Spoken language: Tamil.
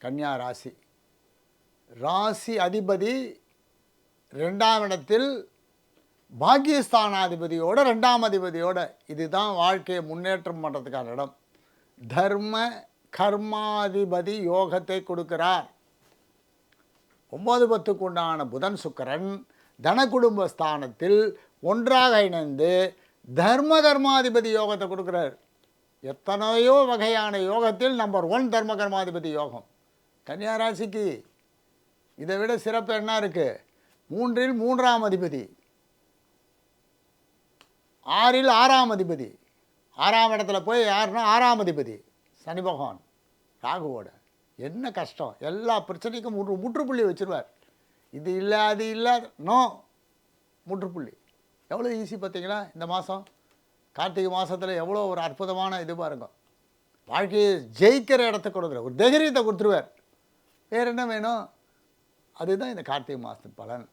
கன்னியா ராசி. ராசி அதிபதி 2ஆம் இடத்தில் பாக்கியஸ்தானாதிபதியோட 2ஆம் அதிபதியோட. இதுதான் வாழ்க்கையை முன்னேற்றம் பண்ணுறதுக்கான இடம். தர்ம கர்மாதிபதி யோகத்தை கொடுக்கிறார். 9-10க்கு உண்டான புதன் சுக்கிரன் தன குடும்ப ஸ்தானத்தில் ஒன்றாக இணைந்து தர்ம கர்மாதிபதி யோகத்தை கொடுக்குறார். எத்தனையோ வகையான யோகத்தில் நம்பர் 1 தர்ம கர்மாதிபதி யோகம். கன்னியா ராசிக்கு இதை விட சிறப்பு என்ன இருக்குது? 3ல் 3ஆம் அதிபதி, 6ல் 6ஆம் அதிபதி. 6ஆம் இடத்துல போய் யாருன்னா 6ஆம் அதிபதி சனி பகவான் ராகுவோட. என்ன கஷ்டம்! எல்லா பிரச்சனைக்கும் முற்றுப்புள்ளி வச்சுருவார். இது இல்லை அது இல்லை நோ முற்றுப்புள்ளி. எவ்வளோ ஈஸி பார்த்தீங்களா? இந்த மாதம் கார்த்திகை மாதத்தில் எவ்வளோ ஒரு அற்புதமான இது பாருங்க. வாழ்க்கையை ஜெயிக்கிற இடத்த கொடுக்குற ஒரு தைரியத்தை கொடுத்துருவார். வேறு என்ன வேணும்? அதுதான் இந்த கார்த்திகை மாதத்தின் பலன்.